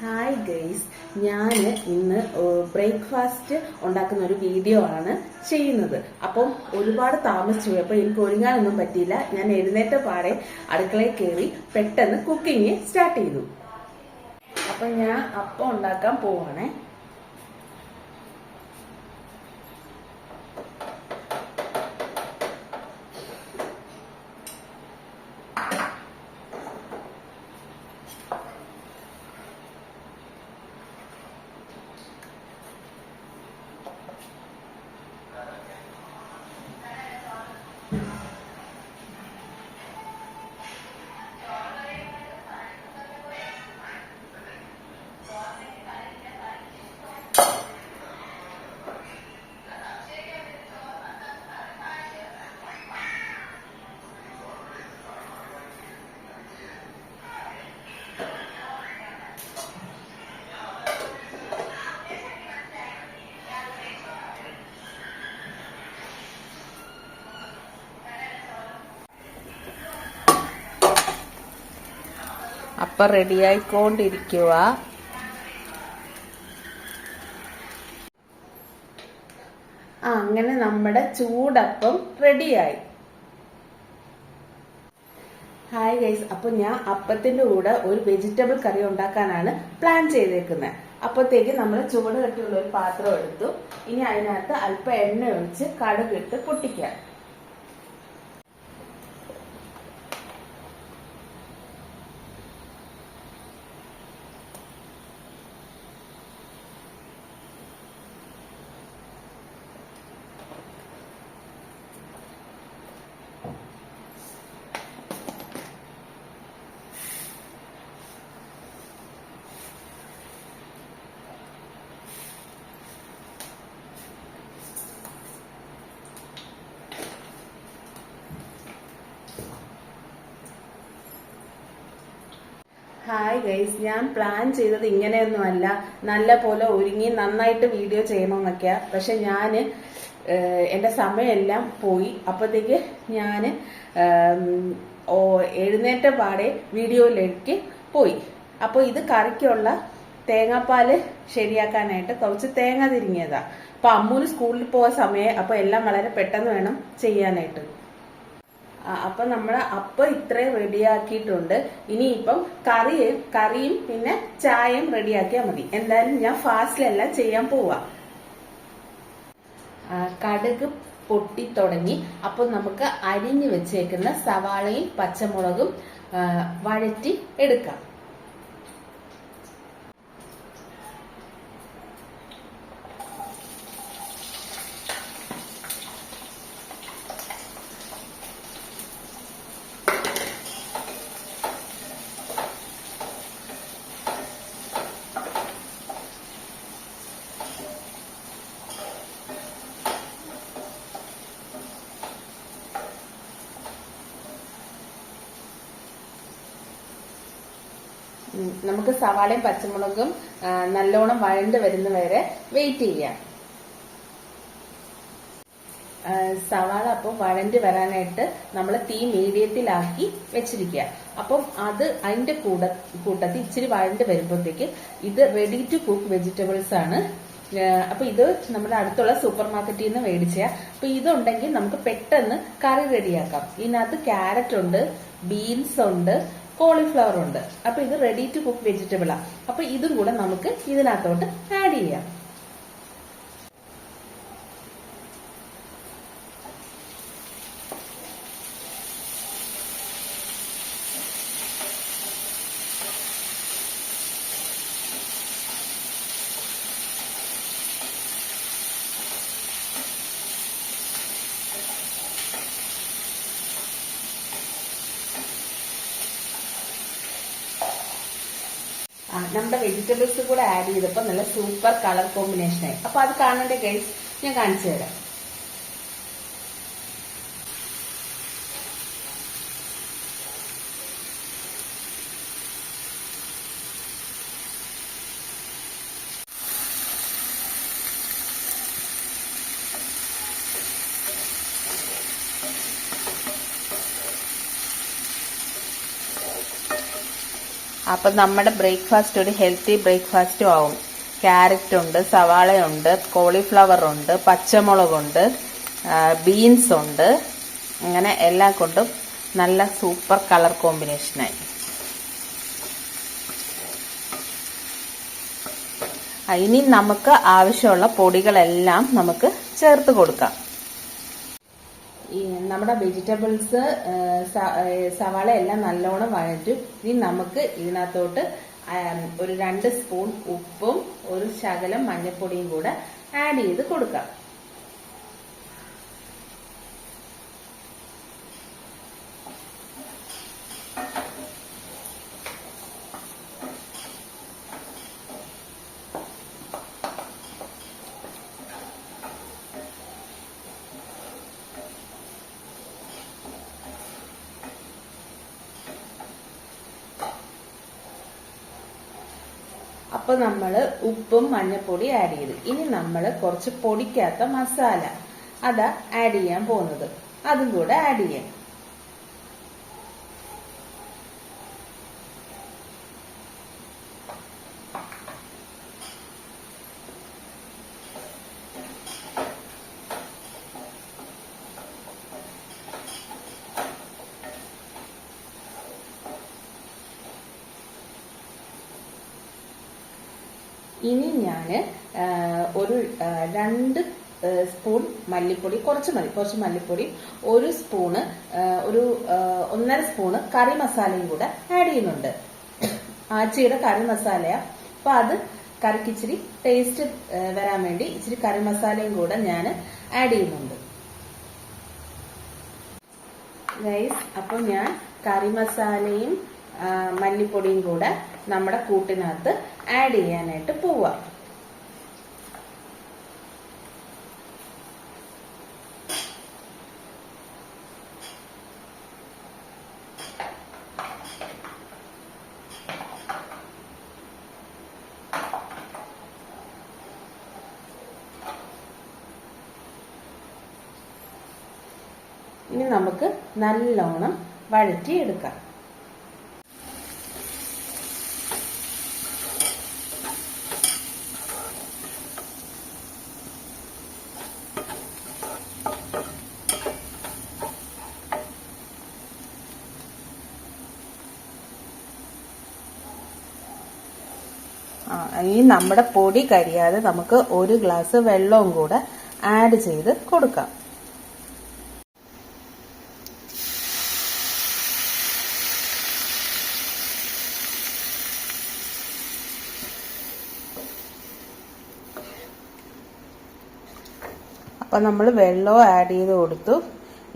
Hi guys, ഞാൻ ഇന്ന് breakfast ഉണ്ടാക്കുന്ന ഒരു വീഡിയോ ആണ് ചെയ്യുന്നത്. അപ്പം ഒരുപാട് താമസിച്ചു പോയി. അപ്പം എനിക്ക് ഒരുങ്ങാനൊന്നും പറ്റിയില്ല. ഞാൻ എഴുന്നേറ്റ പാടെ അടുക്കളയിൽ കയറി പെട്ടെന്ന് കുക്കിംഗ് സ്റ്റാർട്ട് ചെയ്തു. അപ്പം ഞാൻ അപ്പം ഉണ്ടാക്കാൻ പോവാണേ. അപ്പം റെഡിയായിക്കൊണ്ടിരിക്കുക. അങ്ങനെ നമ്മുടെ ചൂടപ്പം റെഡിയായി. ഹായ് ഗൈസ്, അപ്പൊ ഞാൻ അപ്പത്തിന്റെ കൂടെ ഒരു വെജിറ്റബിൾ കറി ഉണ്ടാക്കാനാണ് പ്ലാൻ ചെയ്തേക്കുന്നത്. അപ്പത്തേക്ക് നമ്മൾ ചൂട് കട്ടിയുള്ള ഒരു പാത്രം എടുത്തു. ഇനി അതിനകത്ത് അല്പം എണ്ണ ഒഴിച്ച് കടുകിട്ട് പൊട്ടിക്കാം. ഹായ് ഗൈസ്, ഞാൻ പ്ലാൻ ചെയ്തത് ഇങ്ങനെയൊന്നുമല്ല. നല്ല പോലെ ഒരുങ്ങി നന്നായിട്ട് വീഡിയോ ചെയ്യണമെന്നൊക്കെയാ. പക്ഷെ ഞാൻ എൻ്റെ സമയമെല്ലാം പോയി. അപ്പോഴത്തേക്ക് ഞാൻ എഴുന്നേറ്റ പാടെ വീഡിയോയിലേക്ക് പോയി. അപ്പോൾ ഇത് കറിക്കുള്ള തേങ്ങാപ്പാല് ശരിയാക്കാനായിട്ട് കുറച്ച് തേങ്ങ തിരിങ്ങിയതാ. അപ്പൊ അമ്മൂന് സ്കൂളിൽ പോയ സമയം. അപ്പൊ എല്ലാം വളരെ പെട്ടെന്ന് വേണം ചെയ്യാനായിട്ട്. അപ്പൊ നമ്മുടെ അപ്പം ഇത്രയും റെഡിയാക്കിയിട്ടുണ്ട്. ഇനിയിപ്പം കറിയും പിന്നെ ചായയും റെഡിയാക്കിയാൽ മതി. എന്തായാലും ഞാൻ ഫാസ്റ്റിലെല്ലാം ചെയ്യാൻ പോവാ. കടുക് പൊട്ടി തുടങ്ങി. അപ്പൊ നമുക്ക് അരിഞ്ഞു വെച്ചേക്കുന്ന സവാളയും പച്ചമുളകും വഴറ്റി എടുക്കാം. നമുക്ക് സവാളയും പച്ചമുളകും നല്ലോണം വഴണ്ട് വരുന്ന വരെ വെയിറ്റ് ചെയ്യാം. സവാള അപ്പം വഴണ്ട് വരാനായിട്ട് നമ്മൾ തീ മീഡിയത്തിലാക്കി വെച്ചിരിക്കുക. അപ്പം അതിന്റെ കൂട്ടത്തിൽ ഇച്ചിരി വഴണ്ട് വരുമ്പോഴത്തേക്ക് ഇത് റെഡി ടു കുക്ക് വെജിറ്റബിൾസ് ആണ്. അപ്പൊ ഇത് നമ്മുടെ അടുത്തുള്ള സൂപ്പർ മാർക്കറ്റിൽ നിന്ന് മേടിച്ച. അപ്പൊ ഇതുണ്ടെങ്കിൽ നമുക്ക് പെട്ടെന്ന് കറി റെഡിയാക്കാം. ഇതിനകത്ത് ക്യാരറ്റ് ഉണ്ട്, ബീൻസ് ഉണ്ട്, കോളിഫ്ലവർ ഉണ്ട്. അപ്പൊ ഇത് റെഡി ടു കുക്ക് വെജിറ്റബിളാ. അപ്പൊ ഇതും കൂടെ നമുക്ക് ഇതിനകത്തോട്ട് ആഡ് ചെയ്യാം. നമ്മുടെ വെജിറ്റബിൾസ് കൂടെ ആഡ് ചെയ്തപ്പോൾ നല്ല സൂപ്പർ കളർ കോമ്പിനേഷനായി. അപ്പൊ അത് കാണേണ്ട ഗൈസ് ഞാൻ കാണിച്ചു തരാം. അപ്പം നമ്മുടെ ബ്രേക്ക്ഫാസ്റ്റ് ഒരു ഹെൽത്തി ബ്രേക്ക്ഫാസ്റ്റും ആവും. ക്യാരറ്റ് ഉണ്ട്, സവാളയുണ്ട്, കോളിഫ്ലവർ ഉണ്ട്, പച്ചമുളകുണ്ട്, ബീൻസ് ഉണ്ട്. അങ്ങനെ എല്ലാം കൊണ്ടും നല്ല സൂപ്പർ കളർ കോമ്പിനേഷനായി. ഇനി നമുക്ക് ആവശ്യമുള്ള പൊടികളെല്ലാം നമുക്ക് ചേർത്ത് കൊടുക്കാം. നമ്മുടെ വെജിറ്റബിൾസ്, സവാള എല്ലാം നല്ലോണം വഴറ്റും. ഇനി നമുക്ക് ഇതിനകത്തോട്ട് ഒരു 2 സ്പൂൺ ഉപ്പും ഒരു ശകലം മഞ്ഞൾപ്പൊടിയും കൂടെ ആഡ് ചെയ്ത് കൊടുക്കാം. അപ്പൊ നമ്മൾ ഉപ്പും മഞ്ഞൾപ്പൊടി ആഡ് ചെയ്ത് ഇനി നമ്മൾ കുറച്ച് പൊടിക്കാത്ത മസാല അതാ ആഡ് ചെയ്യാൻ പോകുന്നത്. അതും കൂടെ ആഡ് ചെയ്യാം. ഇനി ഞാൻ ഒരു 2 സ്പൂൺ മല്ലിപ്പൊടി, കുറച്ച് മല്ലിപ്പൊടി, 1 സ്പൂണ് ഒരു 1.5 സ്പൂണ് കറി മസാലയും കൂടെ ആഡ് ചെയ്യുന്നുണ്ട്. ആച്ചിയുടെ കറി മസാലയാ. അപ്പൊ അത് കറിക്ക് ഇച്ചിരി ടേസ്റ്റ് വരാൻ വേണ്ടി ഇച്ചിരി കറി മസാലയും കൂടെ ഞാൻ ആഡ് ചെയ്യുന്നുണ്ട്. ഗൈസ്, അപ്പൊ ഞാൻ കറി മസാലയും മല്ലിപ്പൊടിയും കൂടെ നമ്മുടെ കൂട്ടിനകത്ത് ആഡ് ചെയ്യാനായിട്ട് പോവാം. ഇനി നമുക്ക് നല്ലോണം വഴറ്റിയെടുക്കാം. ഈ നമ്മുടെ പൊടി കരിയാതെ നമുക്ക് 1 ഗ്ലാസ് വെള്ളവും കൂടെ ആഡ് ചെയ്ത് കൊടുക്കാം. അപ്പൊ നമ്മൾ വെള്ളവും ആഡ് ചെയ്ത് കൊടുത്തു.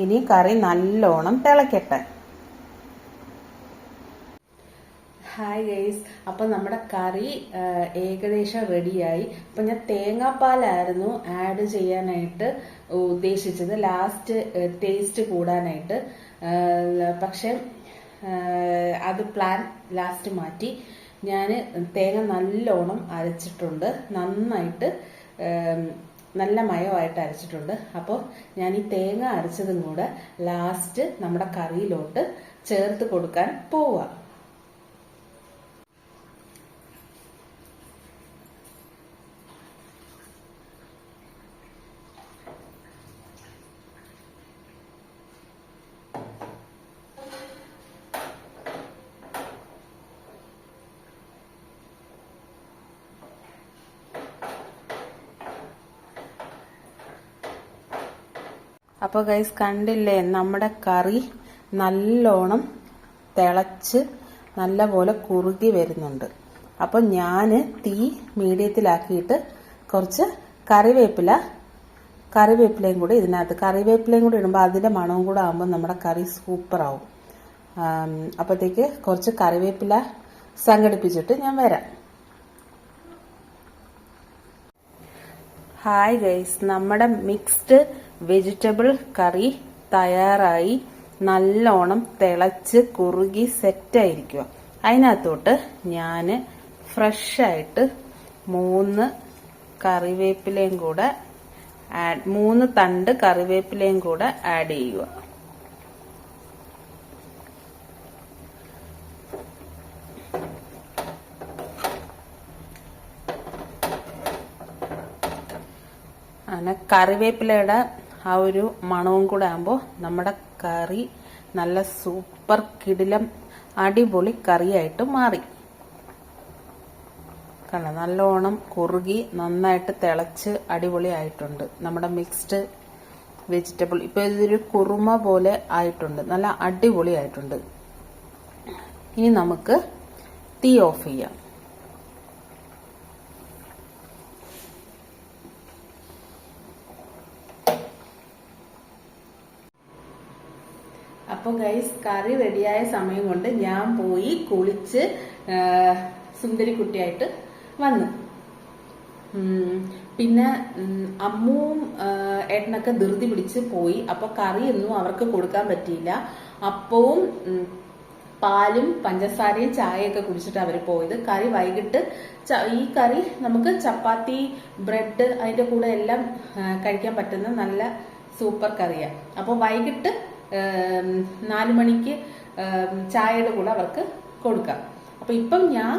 ഇനി കറി നല്ലോണം തിളക്കട്ടെ. ഹായ് ഗൈസ്, അപ്പൊ നമ്മുടെ കറി ഏകദേശം റെഡിയായി. അപ്പൊ ഞാൻ തേങ്ങാപ്പാലായിരുന്നു ആഡ് ചെയ്യാനായിട്ട് ഉദ്ദേശിച്ചത്, ലാസ്റ്റ് ടേസ്റ്റ് കൂടാനായിട്ട്. പക്ഷെ അത് പ്ലാൻ ലാസ്റ്റ് മാറ്റി. ഞാൻ തേങ്ങ നല്ലോണം അരച്ചിട്ടുണ്ട്, നന്നായിട്ട് നല്ല മയമായിട്ട് അരച്ചിട്ടുണ്ട്. അപ്പോൾ ഞാൻ ഈ തേങ്ങ അരച്ചതും കൂടെ ലാസ്റ്റ് നമ്മുടെ കറിയിലോട്ട് ചേർത്ത് കൊടുക്കാൻ പോവാ. അപ്പോൾ ഗൈസ് കണ്ടില്ലേ, നമ്മുടെ കറി നല്ലോണം തിളച്ച് നല്ലപോലെ കുറുകി വരുന്നുണ്ട്. അപ്പോൾ ഞാൻ തീ മീഡിയത്തിലാക്കിയിട്ട് കുറച്ച് കറിവേപ്പിലയും കൂടി ഇതിനകത്ത്, കറിവേപ്പിലയും കൂടി ഇടുമ്പോൾ അതിൻ്റെ മണവും കൂടെ ആകുമ്പോൾ നമ്മുടെ കറി സൂപ്പറാവും. അപ്പോഴത്തേക്ക് കുറച്ച് കറിവേപ്പില സംഘടിപ്പിച്ചിട്ട് ഞാൻ വരാം. ഹായ് ഗൈസ്, നമ്മുടെ മിക്സ്ഡ് വെജിറ്റബിൾ കറി തയ്യാറായി. നല്ലോണം തിളച്ച് കുറുകി സെറ്റായിരിക്കുക. അതിനകത്തോട്ട് ഞാൻ ഫ്രഷായിട്ട് 3 കറിവേപ്പിലയും കൂടെ 3 തണ്ട് കറിവേപ്പിലയും കൂടെ ആഡ് ചെയ്യുക. അങ്ങനെ കറിവേപ്പിലയുടെ ആ ഒരു മണവും കൂടെ ആകുമ്പോൾ നമ്മുടെ കറി നല്ല സൂപ്പർ കിടിലം അടിപൊളി കറിയായിട്ട് മാറി. കണ്ടോ, നല്ലോണം കുറുകി നന്നായിട്ട് തിളച്ച് അടിപൊളിയായിട്ടുണ്ട് നമ്മുടെ മിക്സ്ഡ് വെജിറ്റബിൾ. ഇപ്പോൾ ഇതൊരു കുറുമ പോലെ ആയിട്ടുണ്ട്, നല്ല അടിപൊളിയായിട്ടുണ്ട്. ഇനി നമുക്ക് തീ ഓഫ് ചെയ്യാം. അപ്പോൾ ഗൈസ്, കറി റെഡിയായ സമയം കൊണ്ട് ഞാൻ പോയി കുളിച്ച് സുന്ദരിക്കുട്ടിയായിട്ട് വന്നു. പിന്നെ അമ്മുവും ഏട്ടനൊക്കെ ധൃതി പിടിച്ച് പോയി. അപ്പൊ കറിയൊന്നും അവർക്ക് കൊടുക്കാൻ പറ്റിയില്ല. അപ്പവും പാലും പഞ്ചസാരയും ചായയൊക്കെ കുടിച്ചിട്ട് അവർ പോയത്. കറി വൈകിട്ട് ഈ കറി നമുക്ക് ചപ്പാത്തി, ബ്രെഡ് അതിന്റെ കൂടെ എല്ലാം കഴിക്കാൻ പറ്റുന്ന നല്ല സൂപ്പർ കറിയാണ്. അപ്പോൾ വൈകിട്ട് 4 മണിക്ക് ചായയുടെ കൂടെ അവർക്ക് കൊടുക്കാം. അപ്പൊ ഇപ്പം ഞാൻ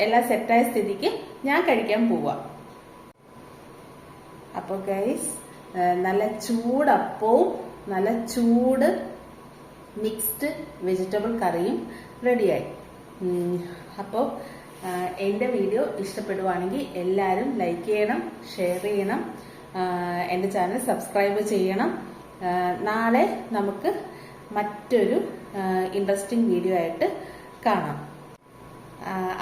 എല്ലാം സെറ്റായ സ്ഥിതിക്ക് ഞാൻ കഴിക്കാൻ പോവാം. അപ്പൊ ഗൈസ്, നല്ല ചൂടപ്പവും നല്ല ചൂട് മിക്സ്ഡ് വെജിറ്റബിൾ കറിയും റെഡിയായി. അപ്പോൾ എൻ്റെ വീഡിയോ ഇഷ്ടപ്പെടുവാണെങ്കിൽ എല്ലാവരും ലൈക്ക് ചെയ്യണം, ഷെയർ ചെയ്യണം, എൻ്റെ ചാനൽ സബ്സ്ക്രൈബ് ചെയ്യണം. നാളെ നമുക്ക് മറ്റൊരു ഇൻട്രസ്റ്റിംഗ് വീഡിയോ ആയിട്ട് കാണാം.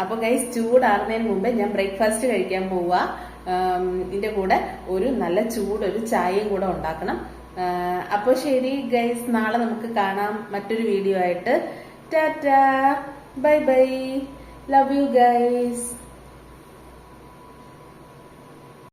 അപ്പോൾ ഗൈസ്, ചൂടാറുന്നതിന് മുമ്പേ ഞാൻ ബ്രേക്ക്ഫാസ്റ്റ് കഴിക്കാൻ പോവുക. ഇതിന്റെ കൂടെ ഒരു നല്ല ചൂടൊരു ചായയും കൂടെ ഉണ്ടാക്കണം. അപ്പോൾ ശരി ഗൈസ്, നാളെ നമുക്ക് കാണാം മറ്റൊരു വീഡിയോ ആയിട്ട്. Tata, bye bye, love you guys.